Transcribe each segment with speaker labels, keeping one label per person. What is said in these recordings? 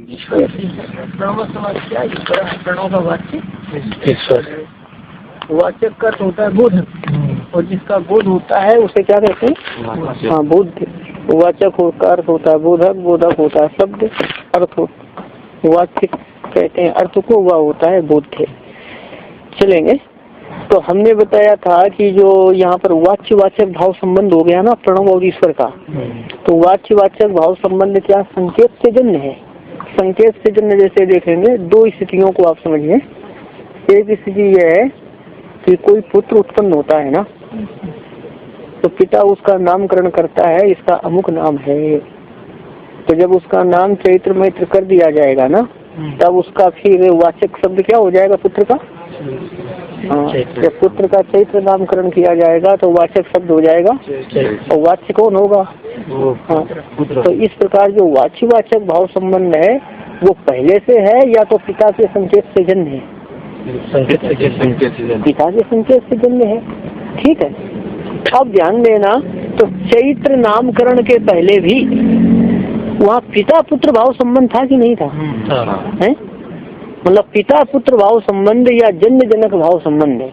Speaker 1: प्रणव का वाच्य ईश्वर, वाचक का होता है बोध, और जिसका बोध होता है उसे क्या कहते हैं? हाँ, बोध। वाचक का अर्थ होता है बोधक, बोधक होता है शब्द, अर्थ वाच्य कहते हैं अर्थ को, वह होता है बोध्य। चलेंगे। तो हमने बताया था कि जो यहाँ पर वाच्य वाचक भाव संबंध हो गया ना प्रणव और ईश्वर का, तो वाच्य वाचक भाव संबंध क्या संकेत से जन्य है। संकेत से जन्य जैसे देखेंगे, दो स्थितियों को आप समझिए। एक स्थिति यह है कि कोई पुत्र उत्पन्न होता है ना, तो पिता उसका नामकरण करता है, इसका अमुक नाम है। तो जब उसका नाम चैत्र मैत्र कर दिया जाएगा ना, तब उसका फिर वाचक शब्द क्या हो जाएगा पुत्र का? हाँ, जब पुत्र का चैत्र नामकरण किया जाएगा तो वाचक शब्द हो जाएगा, और वाच्य कौन होगा? हाँ, तो इस प्रकार जो वाच्य वाचक भाव संबंध है वो पहले से है या तो पिता के संकेत से जन्म है? पिता के संकेत से जन्म है। ठीक है, अब ध्यान देना, तो चैत्र नामकरण के पहले भी वहाँ पिता पुत्र भाव संबंध था कि नहीं था? है, मतलब पिता पुत्र भाव संबंध या जन्म जनक भाव संबंध है।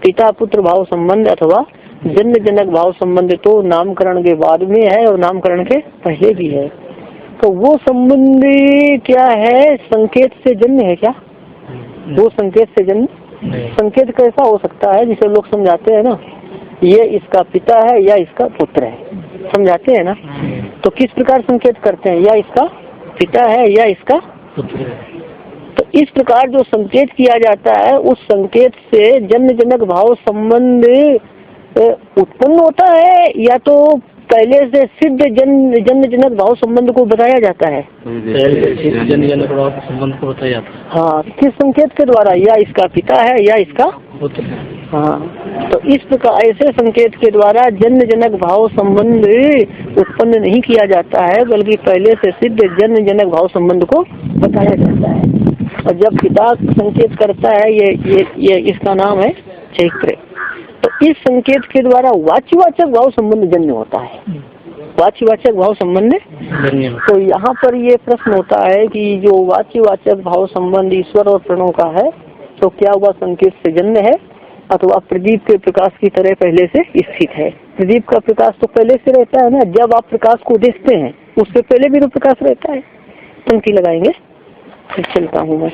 Speaker 1: पिता पुत्र भाव संबंध अथवा जन्म जनक भाव संबंध तो नामकरण के बाद में है और नामकरण के पहले भी है। तो वो संबंध क्या है? संकेत से जन्म है क्या? वो संकेत से जन्म। संकेत कैसा हो सकता है? जिसे लोग समझाते हैं ना, ये इसका पिता है या इसका पुत्र है, समझाते हैं ना। तो किस प्रकार संकेत करते हैं? या इसका पिता है या इसका पुत्र है। तो इस प्रकार जो संकेत किया जाता है, उस संकेत से जन्म जनक भाव संबंध उत्पन्न होता है या तो पहले से सिद्ध जन्म जनक भाव संबंध को बताया जाता है? जन्म जनक भाव संबंध को बताया जाता है। हाँ, किस संकेत के द्वारा? या इसका पिता है या इसका पुत्र है। हाँ, तो इस प्रकार ऐसे संकेत के द्वारा जन्म जनक भाव संबंध उत्पन्न नहीं किया जाता है, बल्कि पहले से सिद्ध जन्म जनक भाव संबंध को बताया जाता है। और जब पिता संकेत करता है, ये इसका नाम है चैत्र, तो इस संकेत के द्वारा वाच्यवाचक भाव संबंध जन्य होता है। वाच्यवाचक भाव संबंध। तो यहाँ पर ये प्रश्न होता है कि जो वाच्यवाचक भाव संबंध ईश्वर और प्रणव का है, तो क्या वह संकेत से जन्य है अथवा प्रदीप के प्रकाश की तरह पहले से स्थित है? प्रदीप का प्रकाश तो पहले से रहता है ना, जब आप प्रकाश को देखते हैं उससे पहले भी तो प्रकाश रहता है। पंक्ति लगाएंगे, फिर चलता हूँ मैं।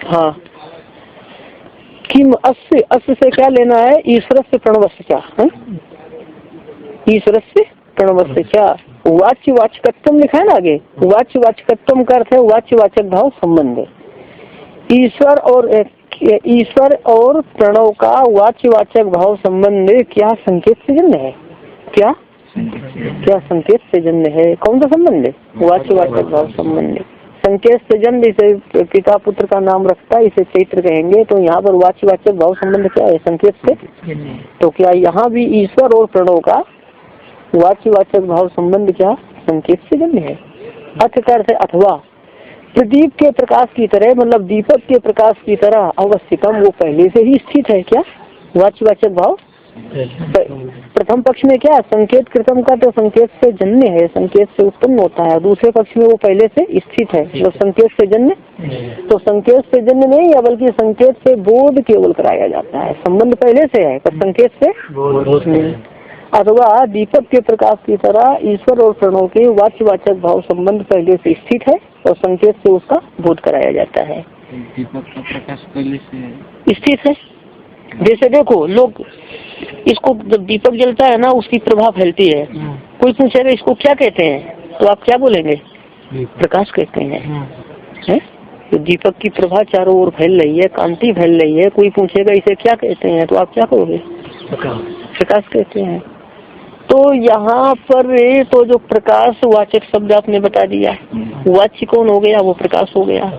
Speaker 1: हाँ, किम अस्य, अस्य से क्या लेना है? ईश्वर से प्रणव से क्या है? ईश्वर से प्रणव से क्या? वाच्य वाचकत्व लिखा है ना आगे। वाच्य वाचकत्व का अर्थ है वाच्य वाचक भाव संबंध। ईश्वर और प्रणव का वाच्य वाचक भाव संबंध क्या संकेत से जन्य है? क्या संकेत से जन्य है? कौन सा संबंध है? वाच्य वाचक भाव संबंध। संकेत से जन्य, इसे पिता पुत्र का नाम रखता है, इसे चैत्र कहेंगे। तो यहाँ पर वाच्य वाचक भाव संबंध क्या है? संकेत से। तो क्या यहाँ भी ईश्वर और प्रणव का वाच्यवाचक भाव संबंध क्या संकेत से जन्य है? अर्थ करते अथवा प्रदीप के प्रकाश की तरह, मतलब दीपक के प्रकाश की तरह अवस्थितम, वो पहले से ही स्थित है। क्या वाच्यवाचक भाव? प्रथम पक्ष में क्या संकेत कृतम का तो संकेत से जन्य है, संकेत से उत्पन्न होता है। दूसरे पक्ष में वो पहले से स्थित है, जो संकेत से जन्य। तो संकेत से जन्य नहीं है, बल्कि संकेत से बोध केवल कराया जाता है। संबंध पहले से है पर संकेत से बोध। अथवा दीपक के प्रकाश की तरह ईश्वर और प्रणव के वाच्यवाचक भाव संबंध पहले से स्थित है और संकेत से उसका बोध कराया जाता है। दीपक का प्रकाश पहले से स्थित है। जैसे देखो, लोग इसको जब दीपक जलता है ना, उसकी प्रभा फैलती है। कोई पूछेगा इसको क्या कहते हैं, तो आप क्या बोलेंगे? प्रकाश कहते हैं। तो दीपक की प्रभा चारों ओर फैल रही है, कांति फैल रही है। कोई पूछेगा इसे क्या कहते हैं, तो आप क्या कहोगे? प्रकाश कहते हैं। तो यहाँ पर तो जो प्रकाश वाचक शब्द आपने बता दिया, वाच्य कौन हो गया? वो प्रकाश हो गया।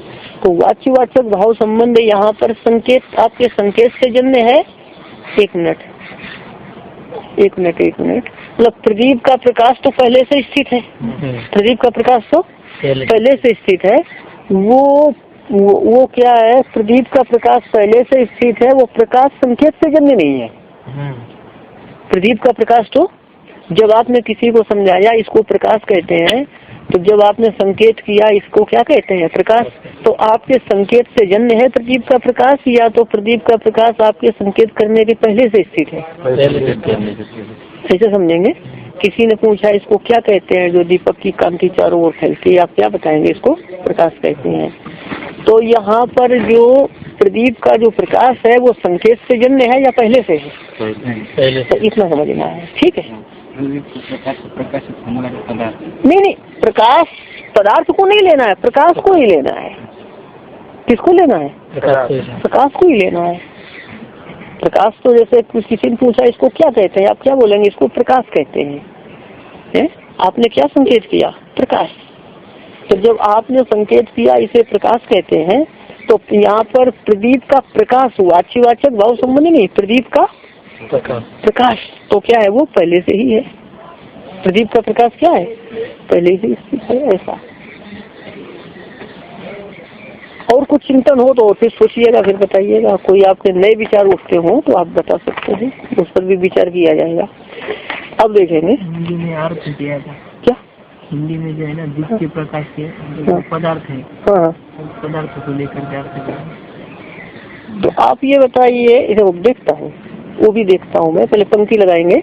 Speaker 1: तो वाच्यवाचक भाव संबंध यहाँ पर संकेत, आपके संकेत से जन्य है। एक मिनट, मतलब प्रदीप का प्रकाश तो पहले से स्थित है। प्रदीप का प्रकाश तो पहले से स्थित है। वो क्या है? प्रदीप का प्रकाश पहले से स्थित है। वो प्रकाश संकेत से जन्य नहीं है। प्रदीप का प्रकाश तो जब आपने किसी को समझाया इसको प्रकाश कहते हैं, तो जब आपने संकेत किया इसको क्या कहते हैं? प्रकाश। तो आपके संकेत से जन्य है प्रदीप का प्रकाश, या तो प्रदीप का प्रकाश आपके संकेत करने के पहले से स्थित है? ऐसे समझेंगे। किसी ने पूछा इसको क्या कहते हैं जो दीपक की कांति चारों ओर फैलती है, आप क्या बताएंगे? इसको प्रकाश कहते हैं। तो यहाँ पर जो प्रदीप का जो प्रकाश है वो संकेत से जन्य है या पहले से है? पहले। तो इतना समझना है, ठीक है। नहीं, प्रकाश पदार्थ को नहीं लेना है, प्रकाश को ही लेना है। किसको लेना है? प्रकाश को ही लेना है। प्रकाश तो जैसे किसी ने पूछा इसको क्या कहते हैं, आप क्या बोलेंगे? इसको प्रकाश कहते हैं। आपने क्या संकेत किया? प्रकाश। तो जब आपने संकेत किया इसे प्रकाश कहते हैं, तो यहाँ पर प्रदीप का प्रकाश हुआ, अच्छीवाचक भाव संबंधी नहीं, प्रदीप का प्रकाश तो क्या है? वो पहले से ही है। प्रदीप का प्रकाश क्या है? पहले से ही है। ऐसा और कुछ चिंतन हो तो फिर सोचिएगा, फिर बताइएगा। कोई आपके नए विचार उठते हो तो आप बता सकते हैं, उस पर भी विचार किया जाएगा। अब देखेंगे
Speaker 2: हिंदी में अर्थ दिया था
Speaker 1: क्या?
Speaker 2: हिंदी में जो है ना दीप के प्रकाश के जो पदार्थ है, पदार्थ को लेकर अर्थ।
Speaker 1: तो आप ये बताइए, इसे देखता हूँ, वो भी देखता हूँ मैं। पहले पंक्ति लगाएंगे।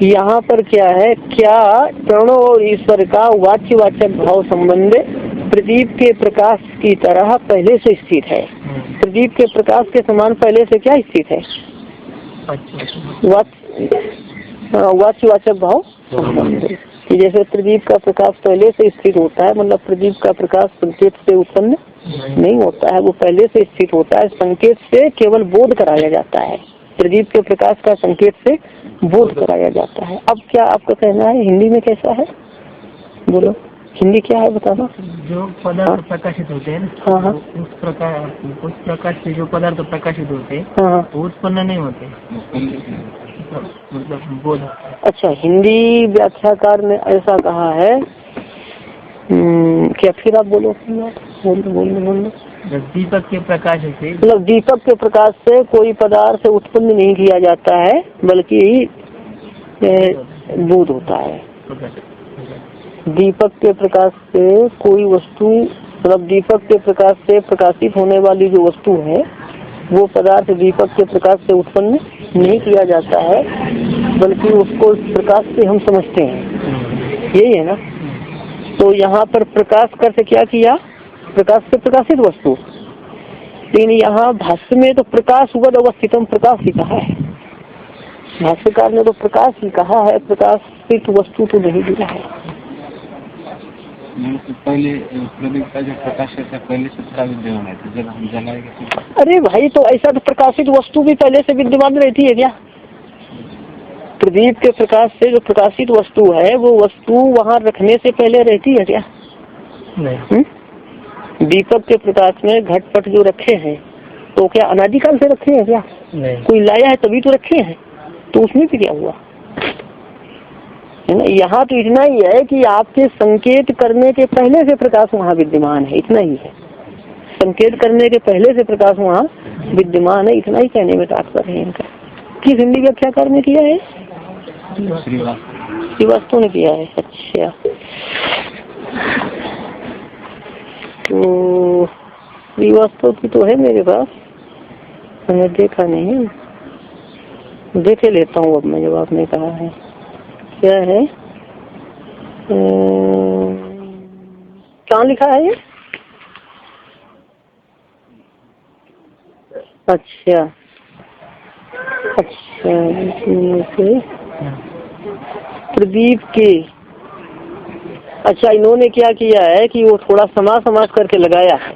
Speaker 1: यहाँ पर क्या है? क्या प्रणव और ईश्वर का वाच्यवाचक भाव संबंध प्रदीप के प्रकाश की तरह पहले से स्थित है। प्रदीप के प्रकाश के समान पहले से क्या स्थित है? वाच्यवाचक भाव संबंध। जैसे प्रदीप का प्रकाश पहले से स्थित होता है, मतलब प्रदीप का प्रकाश संकेत से उत्पन्न नहीं होता है, वो पहले से स्थित होता है। संकेत से केवल बोध कराया जाता है। प्रदीप के प्रकाश का संकेत से बोध कराया जाता है। अब क्या आपका कहना है? हिंदी में कैसा है? बोलो, हिंदी क्या है बताना।
Speaker 2: जो पदार्थ प्रकाशित होते हैं ना, उस प्रकाश से जो पदार्थ प्रकाशित होते हैं वो उत्पन्न नहीं होते, मतलब बोध।
Speaker 1: अच्छा, हिंदी व्याख्याकार ने ऐसा कहा है। क्या फिर आप बोलो? बोलो।
Speaker 2: दीपक के प्रकाश से,
Speaker 1: मतलब दीपक के प्रकाश से कोई पदार्थ उत्पन्न नहीं किया जाता है, बल्कि बोध होता है। दीपक के प्रकाश से कोई वस्तु, मतलब दीपक के प्रकाश से प्रकाशित होने वाली जो वस्तु है वो पदार्थ दीपक के प्रकाश से उत्पन्न नहीं किया जाता है, बल्कि उसको प्रकाश से हम समझते हैं। यही है ना? तो यहाँ पर प्रकाश कर से क्या किया? प्रकाश से प्रकाशित वस्तु। लेकिन यहाँ भाष्य में तो प्रकाश वद अवस्थितम प्रकाश ही कहा है। भाष्यकार ने तो प्रकाश ही कहा है, प्रकाशित वस्तु तो नहीं दिया है।
Speaker 2: पहले प्रदीप का जो प्रकाश है पहले से विद्यमान है, जब हम जलाएंगे।
Speaker 1: अरे भाई, तो ऐसा तो प्रकाशित वस्तु भी पहले से विद्यमान रहती है क्या? प्रदीप के प्रकाश से जो प्रकाशित वस्तु है वो वस्तु वहाँ रखने से पहले रहती है क्या? नहीं। दीपक के प्रकाश में घटपट जो रखे हैं तो क्या अनादिकाल से रखे हैं क्या? नहीं। कोई लाया है तभी तो रखे हैं, तो उसमें भी क्या हुआ? यहाँ तो इतना ही है कि आपके संकेत करने के पहले से प्रकाश वहाँ विद्यमान है, इतना ही है। संकेत करने के पहले से प्रकाश वहाँ विद्यमान है, इतना ही कहने में तात्पर्य है इनका। किस हिंदी व्याख्याकार ने किया है? श्रीवास्तव ने किया है। अच्छा, तो श्रीवास्तव की तो है मेरे पास, मैंने देखा नहीं है, देखे लेता हूँ अब मैं। जब आपने कहा है क्या है, कहाँ लिखा है ये? अच्छा, प्रदीप के, अच्छा इन्होंने क्या किया है कि वो थोड़ा समास करके लगाया है।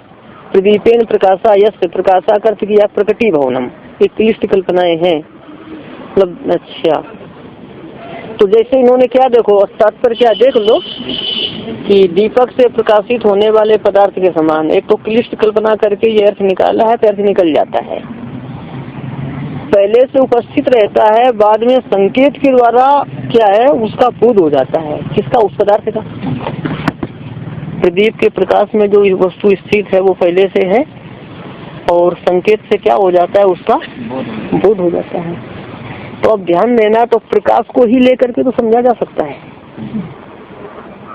Speaker 1: प्रदीपेन प्रकाशा यस्य, प्रकाशा अर्थ किया प्रकटी भवनम, एक क्लिष्ट कल्पनाएं हैं मतलब। अच्छा, तो जैसे इन्होंने क्या, देखो तात्पर्य क्या देख लो कि दीपक से प्रकाशित होने वाले पदार्थ के समान, एक तो क्लिष्ट कल्पना करके ये अर्थ निकाला है तो अर्थ निकल जाता है। पहले से उपस्थित रहता है, बाद में संकेत के द्वारा क्या है उसका बोध हो जाता है। किसका? उस पदार्थ का। प्रदीप के प्रकाश में जो वस्तु स्थित है वो पहले से है, और संकेत से क्या हो जाता है? उसका बोध हो जाता है। तो अब ध्यान देना, तो प्रकाश को ही लेकर के तो समझा जा सकता है,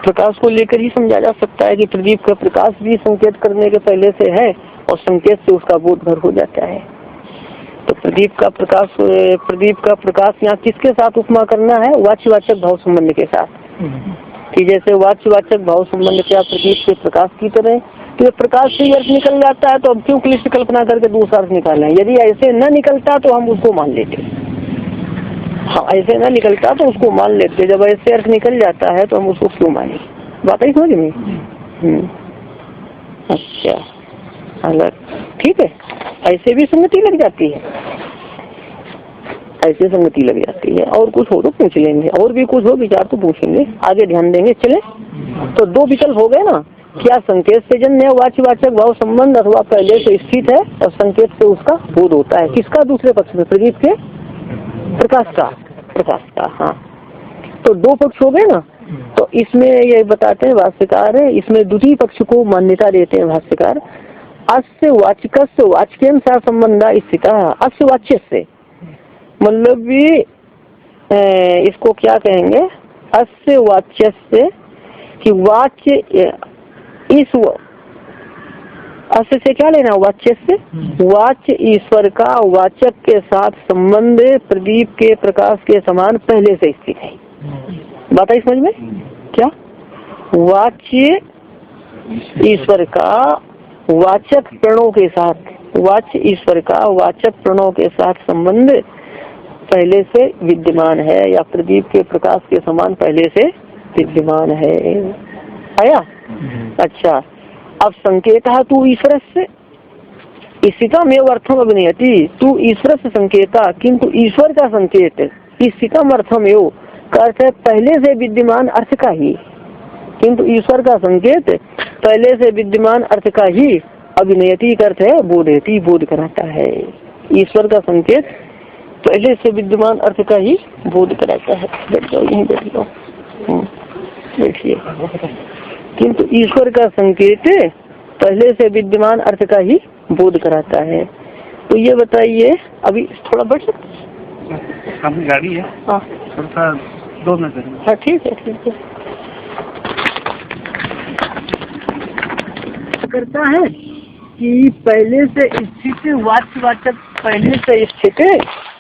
Speaker 1: प्रकाश को लेकर ही समझा जा सकता है कि प्रदीप का प्रकाश भी संकेत करने के पहले से है और संकेत से उसका बोध भर हो जाता है। तो प्रदीप का प्रकाश यहाँ किसके साथ उपमा करना है? वाच्यवाचक भाव संबंध के साथ, कि जैसे वाच्यवाचक भाव संबंध क्या प्रदीप के प्रकाश की तरह। तो प्रकाश से अर्थ निकल जाता है तो अब क्यों क्लिष्ट कल्पना करके दूसरा अर्थ निकालें? यदि ऐसे न निकलता तो हम उसको मान लेते। हाँ, ऐसे न निकलता तो उसको मान लेते, जब ऐसे अर्थ निकल जाता है तो हम उसको क्यों माने? बात ही समझ में। अच्छा, अलग ठीक है, ऐसे भी संगति लग जाती है, ऐसे संगति लग जाती है। और कुछ हो तो पूछ लेंगे, और भी कुछ हो विचार तो पूछेंगे, आगे ध्यान देंगे। चले, तो दो विकल्प हो गए ना, क्या संकेत से जन्य वाच्यवाचक भाव संबंध अथवा पहले से स्थित है और संकेत से उसका बोध होता है। किसका? दूसरे पक्ष में प्रदीप के प्रकाश का। हाँ, तो दो पक्ष हो गए ना। तो इसमें ये बताते हैं भाष्यकार, इसमें द्वितीय पक्ष को मान्यता देते हैं भाष्यकार। अस्य वाचकस्य वाच्यम सा संबंध स्थित। अस्य वाच्य से मतलब भी इसको क्या कहेंगे? अस्य वाच्य से, कि वाच्य इस अस्य से क्या लेना? वाच्य से वाच्य ईश्वर का वाचक के साथ संबंध प्रदीप के प्रकाश के समान पहले से स्थित है। बात आई समझ में? क्या वाच्य ईश्वर का वाचक प्रणों के साथ, वाच्य ईश्वर का वाचक प्रणों के साथ संबंध पहले से विद्यमान है, या प्रदीप के प्रकाश के समान पहले से विद्यमान है। आया? अच्छा, अब संकेत तू ईश्वर से इसिता में अर्थम अभिनयति। तू ईश्वर से संकेता, किंतु ईश्वर का संकेत इसितम अर्थम एव का अर्थ है पहले से विद्यमान अर्थ का ही, किंतु ईश्वर का संकेत पहले से विद्यमान अर्थ का ही अभिनयति का अर्थ है बोधयति, बोध कराता है। ईश्वर का संकेत पहले से विद्यमान अर्थ का ही बोध कराता है। बैठ जाओ, यहीं बैठ जाओ, बैठिए। किंतु ईश्वर का संकेत पहले से विद्यमान अर्थ का ही बोध कराता है। तो ये बताइए, अभी थोड़ा बैठ सकते?
Speaker 2: गाड़ी है। हाँ, थोड़ा 2 मिनट।
Speaker 1: हाँ, ठीक है, ठीक है। करता है कि पहले से स्थित वाच्यवाचक, पहले से स्थित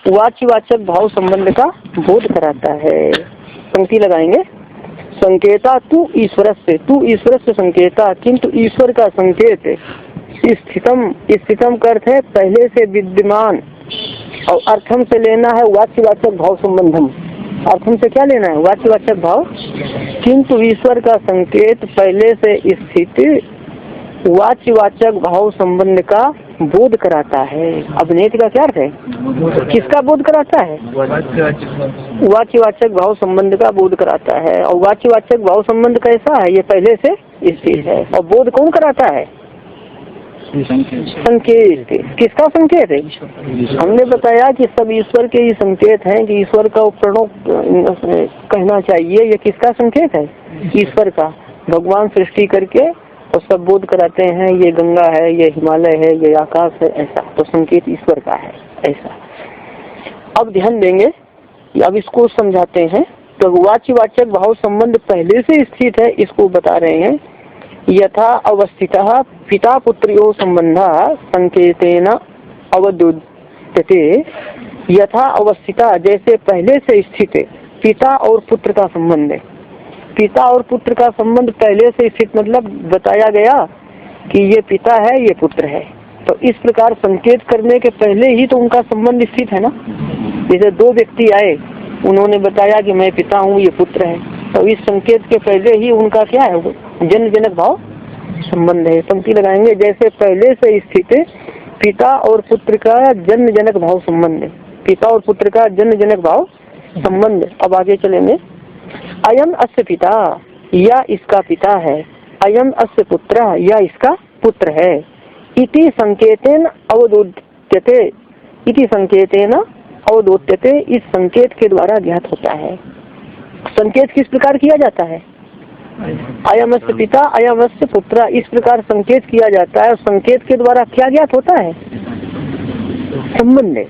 Speaker 1: वाच्यवाचक भाव संबंध का बोध कराता है। पंक्ति लगाएंगे, संकेता तू ईश्वर से संकेता, किंतु ईश्वर का संकेत स्थितम का अर्थ है पहले से विद्यमान, और अर्थम से लेना है वाच्यवाचक भाव संबंधम। अर्थम से क्या लेना है? वाच्यवाचक भाव। किंतु ईश्वर का संकेत पहले से स्थित वाच्यवाचक भाव संबंध का बोध कराता है। अभिनेत का क्या अर्थ है? किसका बोध कराता है? वाच्यवाचक भाव संबंध का बोध कराता है। और वाच्यवाचक भाव संबंध कैसा है? ये पहले से स्थित है। और बोध कौन कराता है? संकेत। किसका संकेत है? हमने बताया कि सब ईश्वर के ही संकेत हैं, कि ईश्वर का प्रणव कहना चाहिए। ये किसका संकेत है? ईश्वर का। भगवान सृष्टि करके और सब बोध कराते हैं, ये गंगा है, ये हिमालय है, ये आकाश है, ऐसा। तो संकेत ईश्वर का है, ऐसा। अब ध्यान देंगे, अब इसको समझाते हैं। तो वाच्यवाचक भाव संबंध पहले से स्थित है, इसको बता रहे हैं। यथा अवस्थितः पिता पुत्र्यो संबंधः संकेतेन अवदुध्यते। यथा अवस्थिता, जैसे पहले से स्थित पिता और पुत्र का संबंध है। पिता और पुत्र का संबंध पहले से स्थित मतलब बताया गया कि ये पिता है, ये पुत्र है। तो इस प्रकार संकेत करने के पहले ही तो उनका संबंध स्थित है ना। जैसे 2 व्यक्ति आए, उन्होंने बताया कि मैं पिता हूँ, ये पुत्र है, तो इस संकेत के पहले ही उनका क्या है? जन्म जनक भाव संबंध है। पंक्ति लगाएंगे, जैसे पहले से स्थित पिता और पुत्र का जन्म जनक भाव संबंध है। पिता और पुत्र का जन्म जनक भाव संबंध। अब आगे चलेंगे। अयम अस्य पिता, या इसका पिता है। अयम अस्य पुत्र, या इसका पुत्र है। इति संकेतेन अवदोच्यते, इति संकेतेन अवदोच्यते, इस संकेत के द्वारा ज्ञात होता है। संकेत किस प्रकार किया जाता है? अयम अस्य पिता, अयम अस्य पुत्र, इस प्रकार संकेत किया जाता है। संकेत के द्वारा क्या ज्ञात होता है? संबंध है।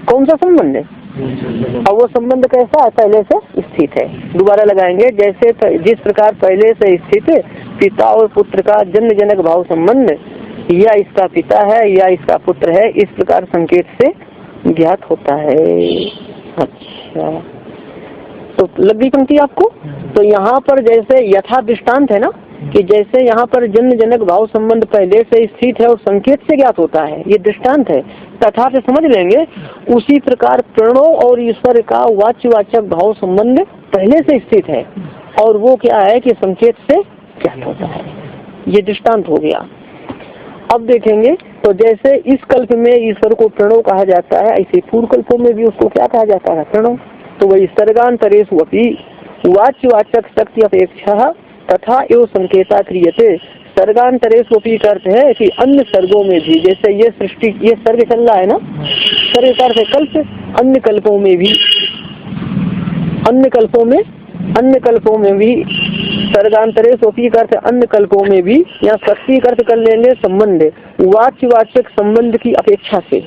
Speaker 1: कौन सा संबंध है? अब वो संबंध कैसा है? पहले से स्थित है। दोबारा लगाएंगे, जैसे जिस प्रकार पहले से स्थित पिता और पुत्र का जन्म जनक भाव संबंध, या इसका पिता है या इसका पुत्र है, इस प्रकार संकेत से ज्ञात होता है। अच्छा, तो लग गई पंक्ति आपको? तो यहाँ पर जैसे यथा दृष्टांत है ना, कि जैसे यहाँ पर जन्म जनक भाव संबंध पहले से स्थित है और संकेत से ज्ञात होता है, ये दृष्टांत है, तथा से समझ लेंगे। उसी प्रकार प्रणव और ईश्वर का वाच्यवाचक भाव संबंध पहले से स्थित है और वो क्या है कि संकेत से ज्ञात होता है। ये दृष्टांत हो गया। अब देखेंगे, तो जैसे इस कल्प में ईश्वर को प्रणव कहा जाता है, ऐसे पूर्व कल्पों में भी उसको क्या कहा जाता है? प्रणव। तो वही सर्गांतरेषु अपि वाच्यवाचक शक्ति अपेक्षा तथा एवं संकेता क्रियते। सर्गांतरेषु अपि का अर्थ है कि अन्य सर्गों में भी, जैसे ये सृष्टि, ये सर्ग चल रहा है ना, सर्ग का अर्थ है कल्प, अन्य कल्पों में भी, अन्य कल्पों में भी सर्गांतरेषु अपि का अर्थ अन्य कल्पों में भी, या शक्ति का अर्थ कर लेंगे संबंध, वाच्यवाचक संबंध की अपेक्षा से,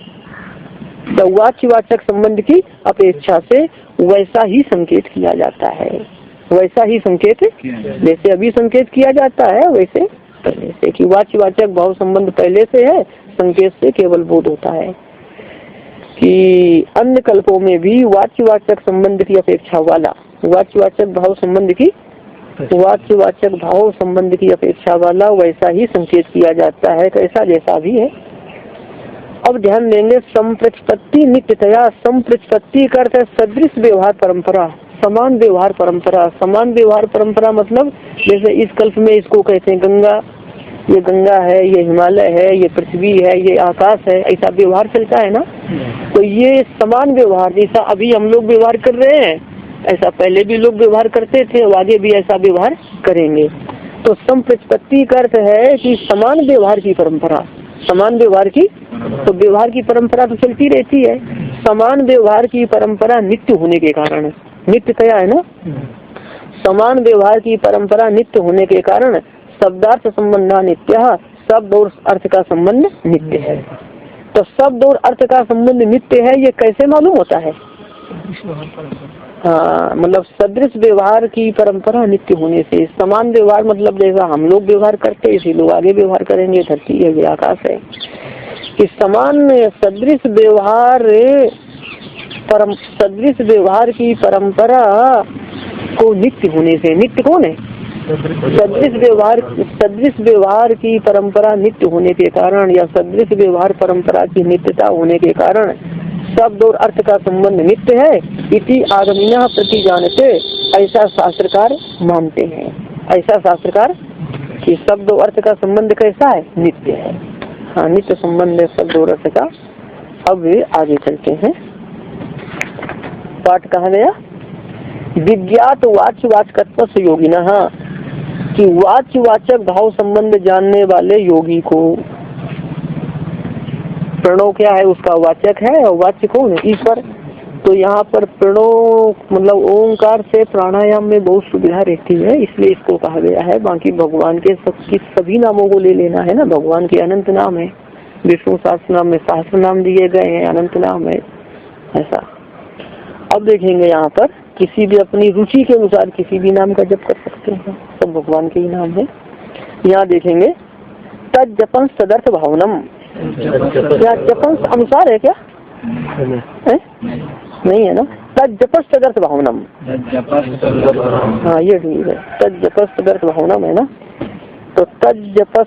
Speaker 1: तो वाच्यवाचक संबंध की अपेक्षा से वैसा ही संकेत किया जाता है, वैसा ही संकेत जैसे अभी संकेत किया जाता है वैसे पहले से, कि वाच्यवाचक भाव संबंध पहले से है, संकेत से केवल बोध होता है। कि अन्य कल्पों में भी वाच्यवाचक संबंध की अपेक्षा वाला, वाच्यवाचक भाव संबंध की अपेक्षा वाला वैसा ही संकेत किया जाता है, कैसा जैसा भी है। अब ध्यान देंगे, संप्रतिपत्ति नित्यतया, संप्रतिपत्ति का अर्थ है सदृश व्यवहार परंपरा, समान व्यवहार परंपरा। समान व्यवहार परंपरा मतलब जैसे इस कल्प में इसको कहते हैं गंगा, ये गंगा है, ये हिमालय है, ये पृथ्वी है, ये आकाश है, ऐसा व्यवहार चलता है ना। तो ये समान व्यवहार, जैसा अभी हम लोग व्यवहार कर रहे हैं ऐसा पहले भी लोग व्यवहार करते थे, और आगे भी ऐसा व्यवहार करेंगे। तो संप्रतिपत्ति का अर्थ है कि समान व्यवहार की परंपरा, समान व्यवहार की, तो व्यवहार की परंपरा तो चलती रहती है। समान व्यवहार की परंपरा नित्य होने के कारण, नित्यतया है ना, समान व्यवहार की परंपरा नित्य होने के कारण शब्दार्थ संबंध नित्य, शब्द और अर्थ का संबंध नित्य है। तो शब्द और अर्थ का संबंध नित्य है, ये कैसे मालूम होता है? हाँ, मतलब सदृश व्यवहार की परंपरा नित्य होने से। समान व्यवहार मतलब जैसा हम लोग व्यवहार करते हैं इसी लोग आगे व्यवहार करेंगे, धरती है, ये आकाश है। कि समान सदृश व्यवहार की परंपरा को नित्य होने से, नित्य कौन है? सदृश व्यवहार की परंपरा नित्य होने के कारण, या सदृश व्यवहार परंपरा की नित्यता होने के कारण शब्द और अर्थ का संबंध नित्य है। इति आगमिना प्रति जानते, ऐसा शास्त्रकार मानते हैं, ऐसा शास्त्रकार कि शब्द और अर्थ का संबंध कैसा है? नित्य है। हाँ, नित्य संबंध है शब्द और अर्थ का। अब आगे चलते हैं, पाठ कहा गया विज्ञात वाच्यवाचकत्व से योगिना, कि वाच्यवाचक भाव संबंध जानने वाले योगी को प्रणव क्या है? उसका वाचक है, और वाच्य कौन है? ईश्वर। तो यहाँ पर प्रणव मतलब ओंकार से प्राणायाम में बहुत सुविधा रहती है, इसलिए इसको कहा गया है। बाकी भगवान के सभी नामों को ले लेना है ना, भगवान के अनंत नाम है, विष्णु सहस्त्र नाम में सहस्त्र नाम दिए गए हैं, अनंत नाम है ऐसा। अब देखेंगे यहाँ पर किसी भी अपनी रुचि के अनुसार किसी भी नाम का जप कर सकते हैं, सब भगवान के ही नाम है। यहाँ देखेंगे तद जपन सदर्थ भावनम, क्या जपन अनुसार है क्या? नहीं है ना, तद जपस तदर्थ भावनम। हाँ ये ठीक है, तद जपस तदर्थ भावनम है ना। तो तद जपः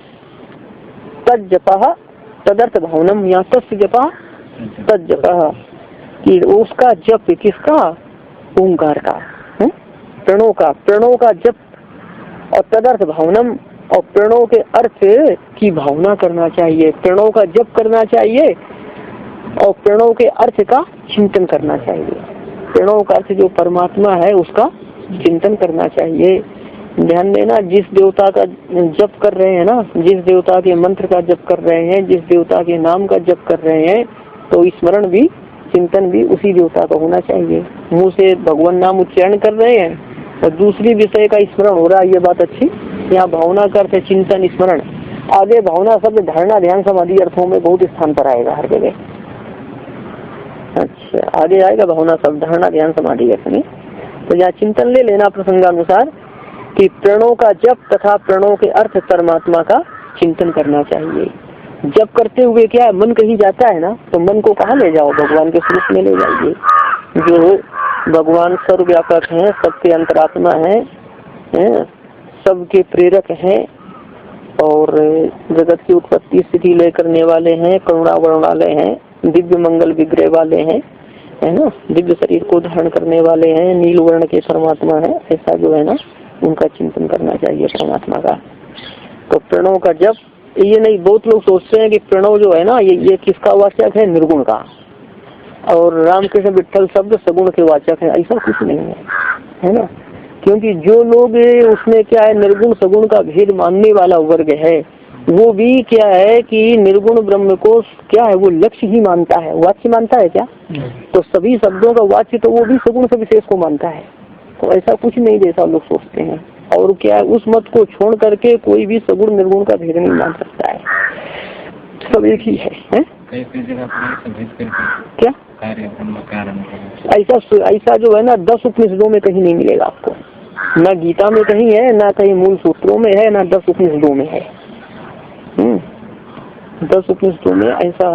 Speaker 1: तदर्थ भावनम, यहाँ तस् जपा तद जपः, कि उसका जप किसका? ओंकार का, प्रणव का जप, और तदर्थ भावनम, और प्रणव के अर्थ की भावना करना चाहिए, प्रणव का जप करना चाहिए और प्रणव के अर्थ का चिंतन करना चाहिए। प्रणव का अर्थ जो परमात्मा है उसका चिंतन करना चाहिए। ध्यान देना, जिस देवता का जप कर रहे हैं ना, जिस देवता के मंत्र का जप कर रहे हैं, जिस देवता के नाम का जप कर रहे हैं, तो स्मरण भी चिंतन भी उसी देवता का होना चाहिए। मुंह से भगवान नाम उच्चारण कर रहे हैं और दूसरी विषय का स्मरण हो रहा है, ये बात अच्छी। यहाँ भावना का अर्थ चिंतन स्मरण, आगे भावना शब्द धारणा ध्यान समाधि अर्थों में बहुत स्थान पर आएगा हर जगह। अच्छा। अच्छा, आगे आएगा भावना सब धारणा ध्यान समाधि अपनी। तो यहाँ चिंतन ले लेना प्रसंगानुसार कि प्रणों का जप तथा प्रणों के अर्थ परमात्मा का चिंतन करना चाहिए। जप करते हुए क्या है, मन कहीं जाता है ना, तो मन को कहाँ ले जाओ, भगवान के स्वरूप में ले जाइए। जो भगवान सर्वव्यापक हैं, सबके अंतरात्मा हैं, सबके प्रेरक हैं और जगत की उत्पत्ति स्थिति लय करने वाले हैं, करुणा वर्णालय हैं, दिव्य मंगल विग्रह वाले हैं, है ना, दिव्य शरीर को धारण करने वाले हैं, नील वर्ण के परमात्मा है। ऐसा जो है ना, उनका चिंतन करना चाहिए परमात्मा का। तो प्रणव का जप, ये नहीं, बहुत लोग सोचते हैं कि प्रणव जो है ना, ये किसका वाचक है, निर्गुण का, और रामकृष्ण विठल शब्द सगुण के वाचक है। ऐसा कुछ नहीं है ना, क्योंकि जो लोग उसमें क्या है, निर्गुण सगुण का भेद मानने वाला वर्ग है, वो भी क्या है कि निर्गुण ब्रह्म को क्या है, वो लक्ष्य ही मानता है, वाच्य मानता है क्या। तो सभी शब्दों का वाच्य तो वो भी सगुण से विशेष को मानता है। तो ऐसा कुछ नहीं जैसा लोग सोचते हैं। और क्या है, उस मत को छोड़ करके कोई भी सगुण निर्गुण का भेद नहीं मान सकता है, सब एक ही है? क्या ऐसा जो है ना, 10 उपनिषदों में कहीं नहीं मिलेगा आपको, ना गीता में कहीं है, ना कहीं मूल सूत्रों में है, ना 10 उपनिषदों में है। 10 उपनिषदों में ऐसा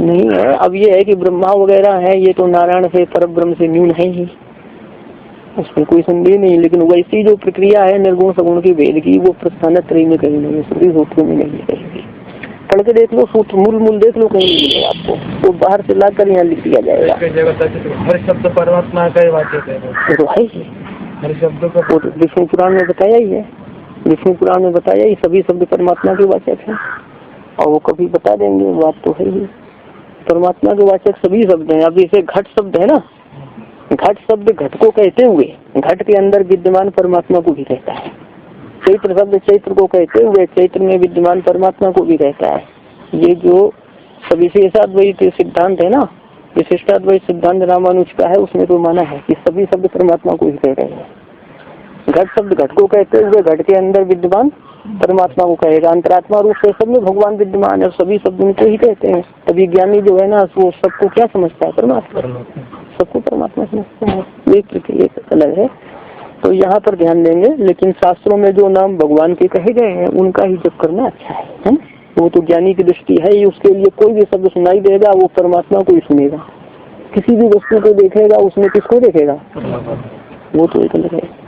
Speaker 1: नहीं है। अब ये है कि ब्रह्मा वगैरह है, ये तो नारायण से पर ब्रह्म से न्यून है ही, उसमें कोई संदेह नहीं। लेकिन वैसी जो प्रक्रिया है निर्गुण सगुण की भेद की, वो प्रस्थान त्रयी में कहीं नहीं है, सभी सूत्रों में नहीं है। पढ़ के देख लो, सूत्र मूल देख लो, कहीं नहीं मिलेगा आपको, तो बाहर से लाकर यहाँ लिख दिया जाएगा।
Speaker 2: हर शब्द परमात्मा का ही वाचक है,
Speaker 1: तो है ही,
Speaker 2: हर शब्द का
Speaker 1: विष्णु पुराण में बताया ही है, विष्णु पुराण में बताया ही, सभी शब्द परमात्मा के वाचक है। और वो कभी बता देंगे, बात तो है ही, परमात्मा के वाचक सभी शब्द हैं। अब जैसे घट शब्द है ना, घट शब्द घट को कहते हुए घट के अंदर विद्यमान परमात्मा को भी कहता है। चैत्र शब्द चैत्र को कहते हुए चैत्र में विद्यमान परमात्मा को भी कहता है। ये जो सविशेषाद्वैत सिद्धांत है ना, विशिष्टाद्वैत सिद्धांत रामानुज का है, उसमें तो माना है कि सभी शब्द परमात्मा को ही कह रहे हैं। घट शब्द घट को कहते हुए घट के अंदर विद्यमान परमात्मा को कहेगा। अंतरात्मा रूप से सब में भगवान विद्यमान है, सभी शब्द उनको ही कहते हैं। तभी ज्ञानी जो है ना, वो सबको क्या समझता है, परमात्मा, सबको परमात्मा समझता है। ये प्रक्रिया अलग है, तो यहाँ पर ध्यान देंगे। लेकिन शास्त्रों में जो नाम भगवान के कहे गए हैं उनका ही जप करना अच्छा है। वो तो ज्ञानी की दृष्टि है ही, उसके लिए कोई भी शब्द सुनाई देगा वो परमात्मा को ही सुनेगा। किसी भी वस्तु को देखेगा उसमें किसको देखेगा, वो तो एक अलग है।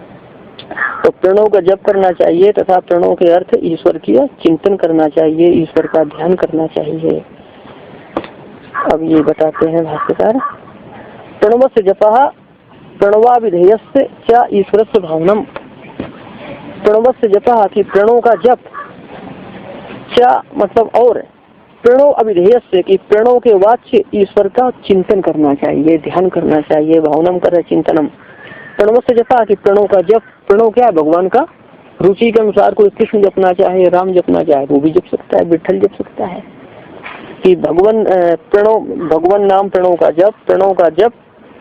Speaker 1: तो प्रणव का जप करना चाहिए तथा प्रणव के अर्थ ईश्वर की चिंतन करना चाहिए, ईश्वर का ध्यान करना चाहिए। अब ये बताते हैं भाष्यकार, प्रणव से जपा प्रणवा विधेयस्य च ईश्वरस्य भावनम। प्रणव से जपा कि प्रणव का जप, च मतलब और, प्रणव अविधेयस्य कि प्रणव के वाच्य ईश्वर का चिंतन करना चाहिए, ध्यान करना चाहिए, भावनम कर चिंतनम। प्रणव से जपा कि प्रणव का जप, प्रणव क्या है, भगवान का रुचि के अनुसार कोई कृष्ण जपना चाहे, राम जपना चाहे वो भी जप सकता है, विठल जप सकता है। कि भगवान प्रणव, भगवान नाम प्रणव का जप, प्रणव का जप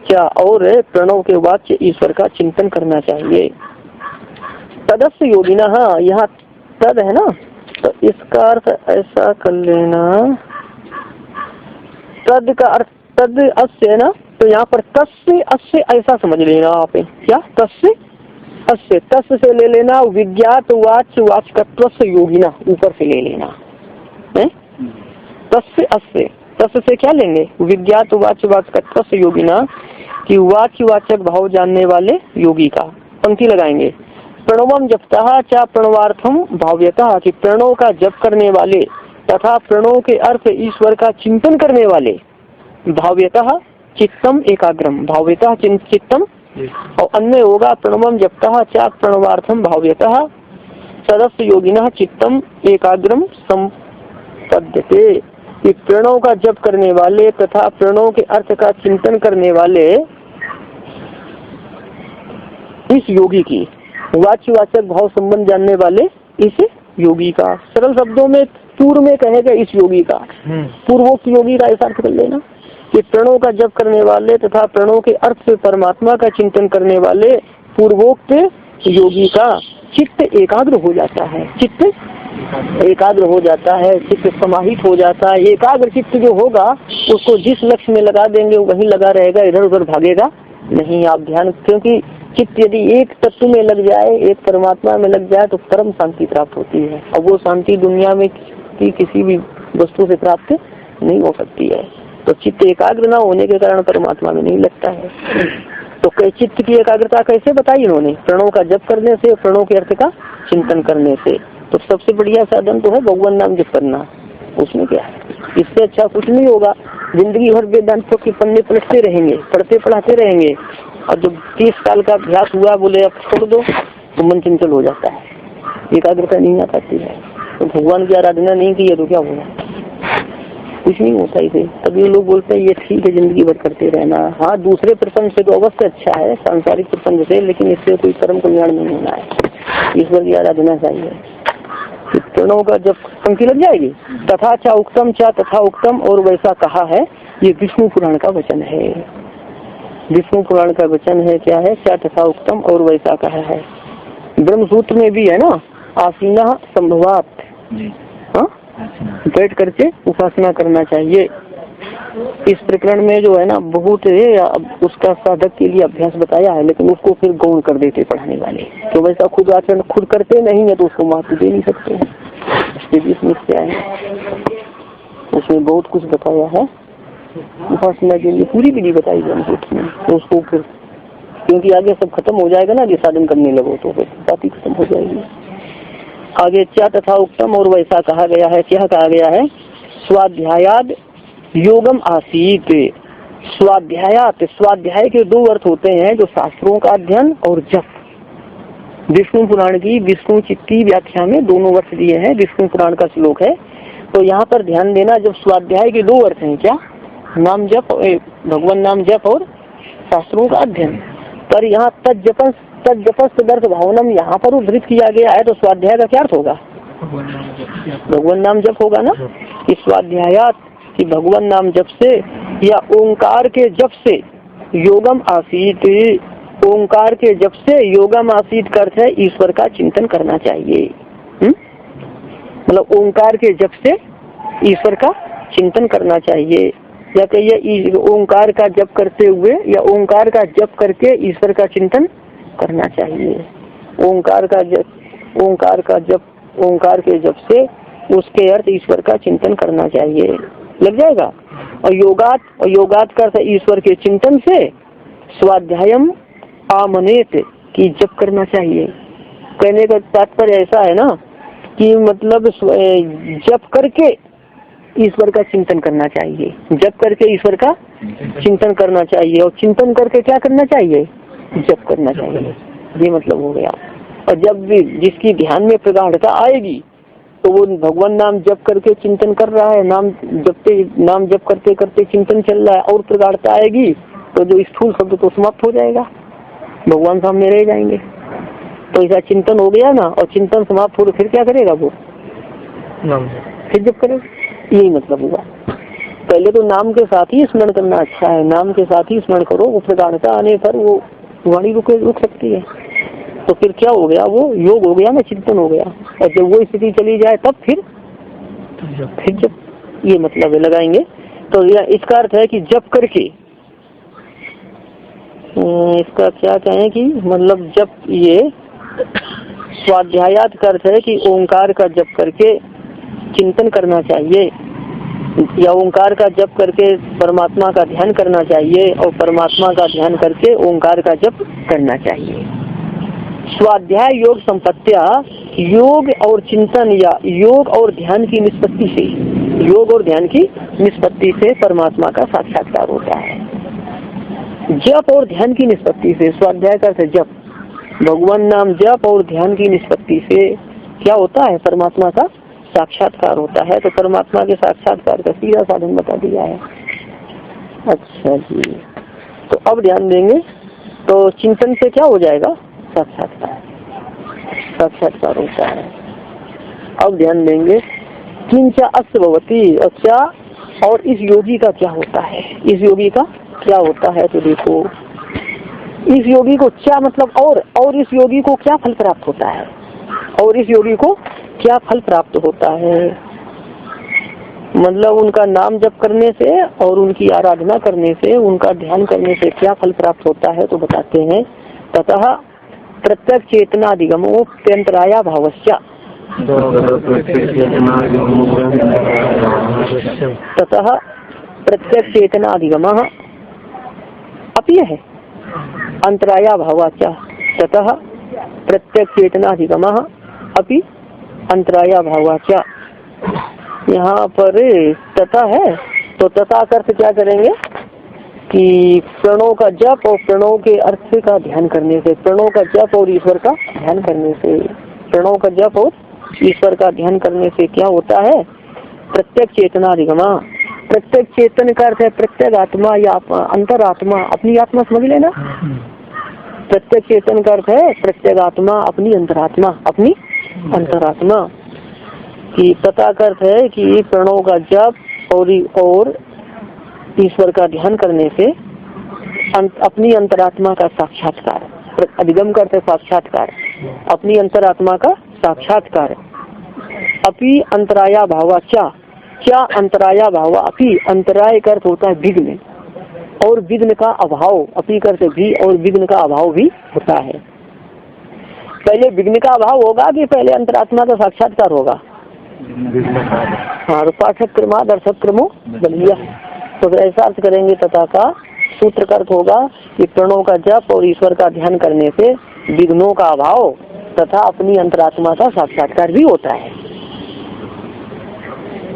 Speaker 1: क्या और प्रणव के वाच्य ईश्वर का चिंतन करना चाहिए। तदस्य योगिना, हाँ यहाँ तद है ना, तो इसका अर्थ ऐसा कर लेना, तद का अर्थ तद अस्य है ना, तो यहाँ पर तस्य अस्य ऐसा समझ लेना आप। क्या तस्य अस्य, तस्य से ले लेना विज्ञात वाच्य वाचकत्व से योगिना, ऊपर से ले लेना है। तस्य अस्य, तस्य से क्या लेंगे, विज्ञात वाच्य वाचकत्व से योगिना कि वाच्य वाचक भाव जानने वाले योगी का। पंक्ति लगाएंगे, प्रणवम जपता चा प्रणवार्थम भाव्यता कि प्रणव का जप करने वाले तथा प्रणव के अर्थ ईश्वर का चिंतन करने वाले, भाव्यता चित्तम एकाग्रम, भाव्यता चित्तम, और अन्य होगा प्रणवम जपता चा प्रणवार्थम भाव्यता सदस्य योगिना चित्तम एकाग्रम संपद्यते कि प्रणव का जप करने वाले तथा प्रणव के अर्थ का चिंतन करने वाले इस योगी की, वाच्य वाचक भाव संबंध जानने वाले इस योगी का। सरल शब्दों में पूर्व में कहेगा इस योगी का, पूर्वोक्त योगी का ऐसा अर्थ कर लेना कि प्रणव का जप करने वाले तथा प्रणव के अर्थ से परमात्मा का चिंतन करने वाले पूर्वोक्त योगी का चित्त एकाग्र हो जाता है, चित्त एकाग्र हो जाता है, चित्त समाहित हो जाता है। एकाग्र चित्त जो होगा उसको जिस लक्ष्य में लगा देंगे वहीं लगा रहेगा, इधर उधर भागेगा नहीं। आप ध्यान, क्योंकि चित्त यदि एक तत्व में लग जाए, एक परमात्मा में लग जाए तो परम शांति प्राप्त होती है। और वो शांति दुनिया में की किसी भी वस्तु से प्राप्त नहीं हो सकती है। तो चित्त एकाग्र न होने के कारण परमात्मा में नहीं लगता है। तो चित्त की एकाग्रता कैसे बताई इन्होंने? प्रणव का जप करने से, प्रणव के अर्थ का चिंतन करने से। तो सबसे बढ़िया साधन तो है भगवान नाम जप करना। उसमें क्या है, इससे अच्छा कुछ नहीं होगा। जिंदगी भर वेदांतों के पन्ने पलटते रहेंगे, पढ़ते पढ़ाते रहेंगे, और जब 30 साल का अभ्यास हुआ बोले अब छोड़ दो तो मन चंचल हो जाता है, एकाग्रता नहीं आ पाती है। तो भगवान की आराधना नहीं की है तो क्या होगा? कुछ नहीं होता इसे। तभी लोग बोलते हैं ये ठीक है जिंदगी भर करते रहना। हाँ, दूसरे प्रसंग से तो अवश्य अच्छा है, सांसारिक प्रसंग से, लेकिन इससे कोई परम कल्याण नहीं होना है। ईश्वर की आराधना चाहिए। प्रणव का जब पंक्ति लग जाएगी, तथा चा उक्तम चा तथा उक्तम और वैसा कहा है, ये विष्णु पुराण का वचन है। विष्णु पुराण का वचन है, क्या है? चा तथा उक्तम और वैसा कहा है। ब्रह्मसूत्र में भी है ना, आसीना संभवात, बैठ करके उपासना करना चाहिए। इस प्रकरण में जो है ना बहुत उसका साधक के लिए अभ्यास बताया है, लेकिन उसको फिर गौण कर देते पढ़ाने वाले। तो वैसा खुद आचरण खुद करते नहीं है तो उसको महत्व दे नहीं सकते हैं। इसके बीच में क्या है, उसमें बहुत कुछ बताया है उपासना के लिए, पूरी विधि बताई है उसमें। तो उसको फिर, क्योंकि आगे सब खत्म हो जाएगा ना, ये साधन करने लगो तो फिर बात ही खत्म हो जाएगी। आगे क्या तथा उत्तम और वैसा कहा गया है। क्या कहा गया है? स्वाध्यायाद योगम आसीत। स्वाध्यायात, स्वाध्याय के दो अर्थ होते हैं, जो शास्त्रों का अध्ययन और जप। विष्णु पुराण की विष्णु चित्ती व्याख्या में दोनों अर्थ दिए हैं। विष्णु पुराण का श्लोक है, तो यहाँ पर ध्यान देना। जब स्वाध्याय के दो अर्थ हैं, क्या? नाम जप, भगवान नाम जप और शास्त्रों का अध्ययन। पर यहाँ तज्जपस्त भावनम यहाँ पर उद्धृत किया गया है, तो स्वाध्याय का क्या अर्थ होगा? भगवान नाम जप होगा ना। कि स्वाध्यायात कि भगवान नाम जप से या ओंकार के जप से योगम आसीत, ओंकार के जप से योगम आसीत का अर्थ है ईश्वर का चिंतन करना चाहिए। मतलब ओंकार के जप से ईश्वर का चिंतन करना चाहिए, या कहिए ओंकार का जप करते हुए या ओंकार का जप करके ईश्वर का चिंतन करना चाहिए। ओंकार के जप से उसके अर्थ ईश्वर का चिंतन करना चाहिए, लग जाएगा। और योगात का अर्थ ईश्वर के चिंतन से स्वाध्यायम आमनेत की जप करना चाहिए। कहने का तात्पर्य ऐसा है ना कि मतलब जप करके ईश्वर का चिंतन करना चाहिए, जप करके ईश्वर का चिंतन करना चाहिए, और चिंतन करके क्या करना चाहिए? जप करना चाहिए। ये मतलब हो गया। और जब भी जिसकी ध्यान में प्रगाढ़ता आएगी तो वो भगवान नाम जप करके चिंतन कर रहा है, नाम जप करते करते चिंतन चल रहा है, और प्रगाढ़ता आएगी तो जो स्थूल शब्द तो समाप्त हो जाएगा, भगवान सामने रह जाएंगे। तो ऐसा चिंतन हो गया ना, और चिंतन समाप्त हो तो फिर क्या करेगा वो? फिर जप करेगा। यही मतलब हुआ। पहले तो नाम के साथ ही स्मरण करना अच्छा है, नाम के साथ ही स्मरण करो। वो प्रगाढ़ता आने पर वो वाणी रुक सकती है, तो फिर क्या हो गया? वो योग हो गया ना, चिंतन हो गया। और जब वो स्थिति चली जाए तब फिर जब, ये मतलब है लगाएंगे। तो इसका अर्थ है कि जप करके, इसका क्या कहें कि मतलब जब ये स्वाध्यायात का अर्थ है कि ओंकार का जप करके चिंतन करना चाहिए, या ओंकार का जप करके परमात्मा का ध्यान करना चाहिए, और परमात्मा का ध्यान करके ओंकार का जप करना चाहिए। स्वाध्याय योग संपत्तिया, योग और चिंतन या योग और ध्यान की निष्पत्ति से, योग और ध्यान की निष्पत्ति से परमात्मा का साक्षात्कार होता है। जप और ध्यान की निष्पत्ति से, स्वाध्याय का अर्थ जप, भगवान नाम जप और ध्यान की निष्पत्ति से क्या होता है? परमात्मा का साक्षात्कार होता है। तो परमात्मा के साक्षात्कार का सीधा साधन बता दिया है। अच्छा जी, तो अब ध्यान देंगे। तो चिंतन से क्या हो जाएगा? साक्षात्कार होता है। अब ध्यान देंगे किंचा अस्य भवति, अच्छा और इस योगी का क्या होता है? इस योगी का क्या होता है? तो देखो, इस योगी को क्या मतलब और इस योगी को क्या फल प्राप्त होता है? और इस योगी को क्या फल प्राप्त होता है। मतलब उनका नाम जप करने से और उनकी आराधना करने से, उनका ध्यान करने से क्या फल प्राप्त होता है, तो बताते हैं ततः प्रत्यक्ष चेतनाधिगमो प्यंतराया भावस्य, ततः प्रत्यक्ष चेतनाधिगमः अपि है अंतराया भावाच्या, ततः प्रत्यक्ष चेतनाधिगमः अपि अंतराया भावाच्या। यहाँ पर तथा है तो तथा का अर्थ क्या करेंगे कि प्रणव का जप और प्रणव के अर्थ का ध्यान करने से, प्रणव का जप और ईश्वर का ध्यान करने से, प्रणव का जप और ईश्वर का ध्यान करने से क्या होता है, प्रत्यक्ष चेतनाधिगमा। प्रत्यक्ष चेतन का अर्थ है प्रत्येक आत्मा या अंतरात्मा, अपनी आत्मा समझ लेना। प्रत्यक्ष चेतन का अर्थ है प्रत्येक आत्मा, अपनी अंतरात्मा, अपनी अंतरात्मा की। तथा का अर्थ है कि प्रणव का जप और ईश्वर का ध्यान करने से अपनी अंतरात्मा का साक्षात्कार। अधिगम का अर्थ है साक्षात्कार, अपनी अंतरात्मा का साक्षात्कार। अपि अंतराया भावाच्या, क्या अंतराया भावा, अपि अंतराय का अर्थ होता है विघ्न और विघ्न का अभाव, अपि का अर्थ भी और विघ्न का अभाव भी होता है। पहले विघ्न का अभाव होगा कि पहले अंतरात्मा का साक्षात्कार होगा। हाँ, पाठक क्रम दर्शक क्रमो बलिया, तो ऐसा अर्थ करेंगे। तथा का सूत्र का अर्थ होगा कि प्रणव का जप और ईश्वर का ध्यान करने से विघ्नों का अभाव तथा अपनी अंतरात्मा का साक्षात्कार भी होता है।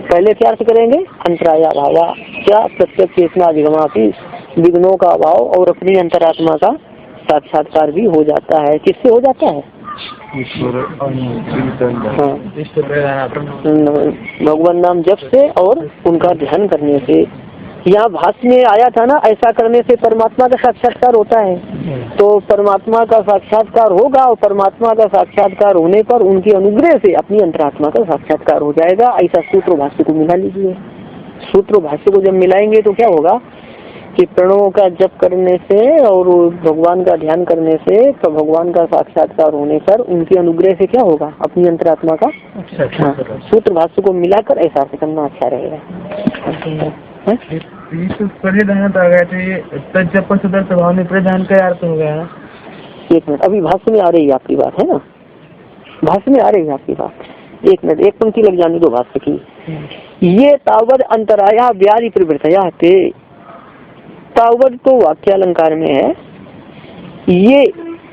Speaker 1: पहले क्या अर्थ करेंगे, अंतराया भावा, क्या प्रत्यक्ष चेतना अधिगमा की विघ्नों का अभाव और अपनी अंतरात्मा का साक्षात्कार भी हो जाता है। किससे हो जाता है, भगवान नाम जप से और उनका ध्यान करने से। यहाँ भाष्य में आया था ना, ऐसा करने से परमात्मा का साक्षात्कार होता है। तो परमात्मा का साक्षात्कार होगा और परमात्मा का साक्षात्कार होने पर उनके अनुग्रह से अपनी अंतरात्मा का साक्षात्कार हो जाएगा। ऐसा सूत्र भाष्य को मिला लीजिए। सूत्र भाष्य को जब मिलाएंगे तो क्या होगा कि प्रणव का जप करने से और भगवान का ध्यान करने से तो भगवान का साक्षात्कार होने पर उनके अनुग्रह से क्या होगा, अपनी अंतरात्मा का। सूत्र भाष्य को मिलाकर ऐसा अर्थ करना अच्छा रहेगा।
Speaker 2: भाव में प्रधान का अर्थ हो गया।
Speaker 1: एक मिनट, अभी भाष्य में आ रही है आपकी बात, है ना, भाष्य में आ रही है आपकी बात। एक मिनट, एक पंक्ति लग जाने दो भाष्य की। ये तावद अंतराया व्याधि प्रवृत्तया थे, तावद तो वाक्यालंकार में है। ये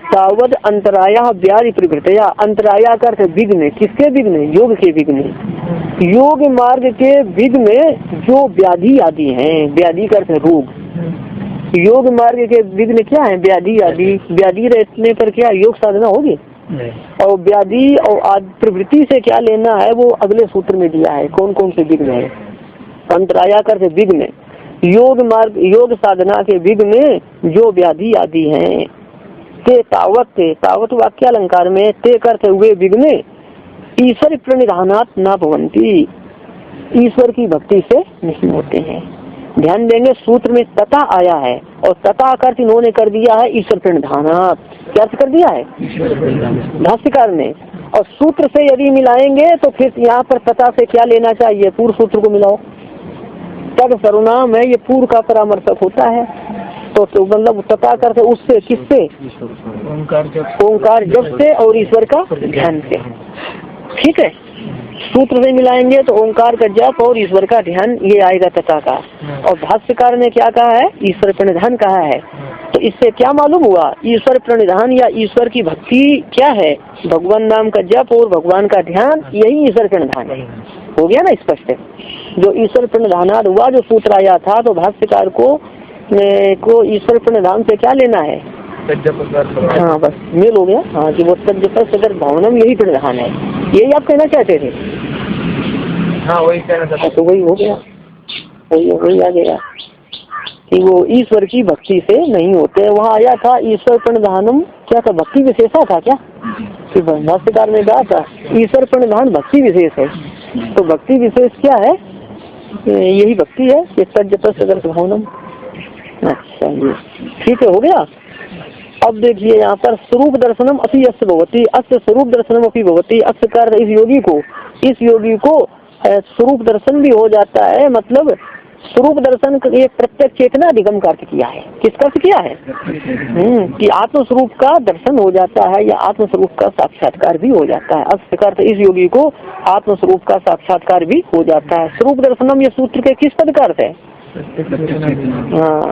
Speaker 1: तावद अंतराया व्याधि प्रवृत्तया, अंतराया का अर्थ विघ्न, किसके विघ्न, योग के विघ्न, योग मार्ग के विघ्न जो व्याधि आदि हैं। व्याधि का अर्थ रोग, योग मार्ग के विघ्न क्या है, व्याधि आदि। व्याधि रहने पर क्या योग साधना होगी, और व्याधि और प्रवृत्ति से क्या लेना है वो अगले सूत्र में दिया है, कौन कौन से विघ्न है। अंतराया कर विघ्न, योग मार्ग, योग साधना के विघ्न जो व्याधि आदि हैं। ते तावत वाक्यालंकार में ते करते हुए विघ्न ईश्वर प्रणिधानात न भवंती, ईश्वर की भक्ति से नहीं होते हैं। ध्यान देंगे, सूत्र में तथा आया है और तथा का अर्थ इन्होंने कर दिया है ईश्वर प्रणिधानात। क्या कर दिया है भाष्यकार ने। और सूत्र से यदि मिलाएंगे तो फिर यहाँ पर तथा से क्या लेना चाहिए, पूर्व सूत्र को मिलाओ। तब सर्वनाम है, ये पूर्व का परामर्शक होता है। तो मतलब तथा करते उससे, किससे, ओंकार जप से और ईश्वर का ध्यान से। ठीक है, सूत्र से मिलाएंगे तो ओंकार का जप और ईश्वर का ध्यान ये आएगा तथा का। और भाष्यकार ने क्या कहा है, ईश्वर प्रणिधान कहा है। तो इससे क्या मालूम हुआ, ईश्वर प्रणिधान या ईश्वर की भक्ति क्या है, भगवान नाम का जप और भगवान का ध्यान, यही ईश्वर प्रणिधान है। हो गया ना स्पष्ट। जो ईश्वर प्रणिधान हुआ जो सूत्र आया था, तो भाष्यकार को ईश्वर प्रणिधान से क्या लेना है, हाँ बस मेल हो गया। हाँ कि वो सदर भावनम यही प्रणिधान है, यही आप कहना चाहते थे।
Speaker 2: हाँ वही कहना था,
Speaker 1: तो वही हो गया, वही आ गया कि वो ईश्वर की भक्ति से नहीं होते। वहाँ आया था ईश्वर प्रणिधानम, क्या था, भक्ति विशेषा था क्या, भाष्यकार ने कहा था ईश्वर प्रणिधान भक्ति विशेष है। तो भक्ति विशेष क्या है, यही भक्ति है, सदर भावनम। अच्छा ये ठीक है, हो गया। अब देखिए यहाँ पर स्वरूप दर्शनम अपि अस्य भवति, अस्य स्वरूप दर्शनम अपि भवति। अस्य कर इस योगी को स्वरूप दर्शन भी हो जाता है। मतलब स्वरूप दर्शन ये प्रत्यक्ष चेतना अधिगम का अर्थ किया है। किसका अर्थ किया है? कि आत्मस्वरूप का दर्शन हो जाता है या आत्मस्वरूप का साक्षात्कार भी हो जाता है। अस्य का अर्थ इस योगी को आत्मस्वरूप का साक्षात्कार भी हो जाता है। स्वरूप दर्शनम ये सूत्र के किस पद का अर्थ है? हाँ,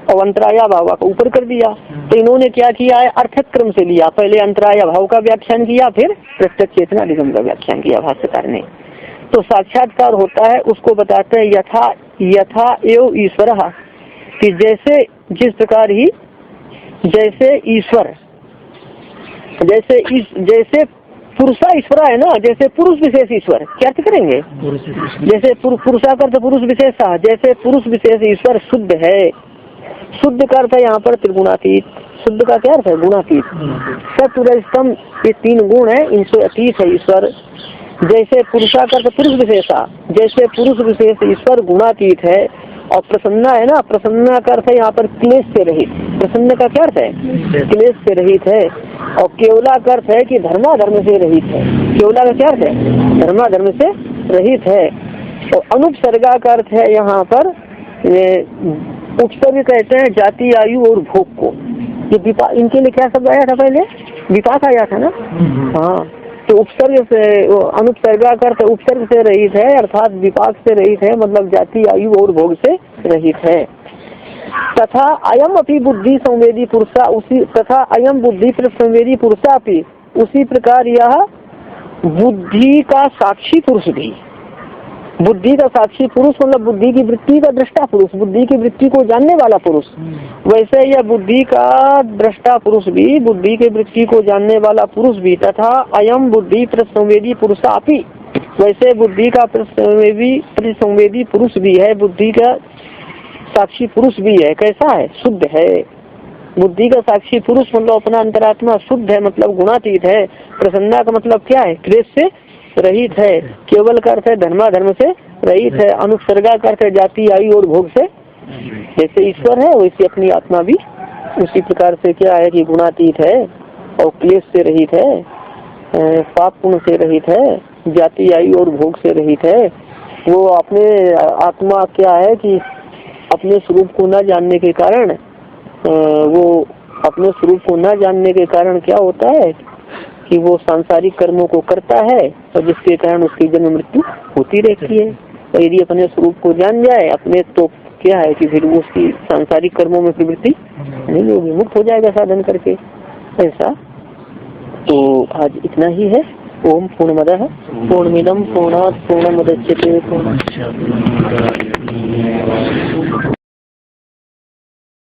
Speaker 1: और अंतराया भाव का ऊपर कर दिया। तो इन्होंने क्या किया है? अर्थक क्रम से लिया। पहले अंतराया भाव का व्याख्यान किया, फिर प्रत्यक्ष चेतना अधिगम का व्याख्यान किया भाष्यकार ने। तो साक्षात्कार होता है उसको बताते हैं यथा एव ईश्वर, कि जैसे जिस प्रकार ही जैसे ईश्वर जैसे पुरुषा ईश्वर है ना, जैसे पुरुष विशेष ईश्वर। क्या अर्थ करेंगे? जैसे पुरुषा का पुरुष विशेषा, जैसे पुरुष विशेष ईश्वर शुद्ध है। शुद्ध का अर्थ है यहाँ पर त्रिगुणातीत। शुद्ध का क्या अर्थ है? गुणातीत। सत्वरजतम ये 3 गुण है, इनसे अतीत है ईश्वर। जैसे पुरुषा का पुरुष विशेषा, जैसे पुरुष विशेष ईश्वर गुणातीत है। और प्रसन्ना है ना, प्रसन्ना का अर्थ है यहाँ पर क्लेश से रहित। प्रसन्न का क्या अर्थ है? क्लेश से रहित है। और केवला का अर्थ है कि धर्माधर्म से रहित है। केवला का क्या अर्थ है? धर्माधर्म से रहित है। और अनुपसर्गा का अर्थ है यहाँ पर उपसर्ग कहते हैं जाति, आयु और भोग को। ये इनके लिए क्या शब्द आया था? पहले विपाक आया था ना। हाँ, तो उपसर्ग से अनुपसर्गा का अर्थ उपसर्ग से रहित है, अर्थात विपाक से रहित है, मतलब जाति, आयु और भोग से रहित है। तथा अयम अपि बुद्धि संवेदी पुरुषा, उसी तथा अयम बुद्धि संवेदी पुरुषा अपि, उसी प्रकार यह बुद्धि का साक्षी पुरुष भी। बुद्धि का साक्षी पुरुष मतलब बुद्धि की वृत्ति का दृष्टा पुरुष, बुद्धि की वृत्ति को जानने वाला पुरुष। वैसे यह बुद्धि का दृष्टा पुरुष भी, बुद्धि की वृत्ति को जानने वाला पुरुष भी। तथा अयम बुद्धि प्रतिसंवेदी पुरुषापि, वैसे बुद्धि का प्रतिसंवेदी पुरुष भी है, बुद्धि का साक्षी पुरुष भी है। कैसा है? शुद्ध है। बुद्धि का साक्षी पुरुष मतलब अपना अंतरात्मा शुद्ध है, मतलब गुणातीत है। प्रसन्ना का मतलब क्या है? क्लेश से रहित है। केवल का अर्थ है धर्माधर्म से रहित है। अनुपसर्गा का अर्थ है जाति, आयु और भोग से। जैसे ईश्वर है वैसे अपनी आत्मा भी उसी प्रकार से क्या है कि गुणातीत है और क्लेश से रहित है, पाप पुण्य से रहित है, जाति, आयु और भोग से रहित है। वो अपने आत्मा क्या है कि अपने स्वरूप को न जानने के कारण, वो अपने स्वरूप को न जानने के कारण क्या होता है कि वो सांसारिक कर्मों को करता है और जिसके कारण उसकी जन्म मृत्यु होती रहती है। और यदि अपने स्वरूप को जान जाए अपने, तो क्या है कि फिर वो उसकी सांसारिक कर्मों में प्रवृत्ति नहीं होगी, मुक्त हो जाएगा साधन करके। ऐसा तो आज इतना ही है। ओम पूर्णमदः पूर्णमिदं पूर्णात् पूर्णमुदच्यते।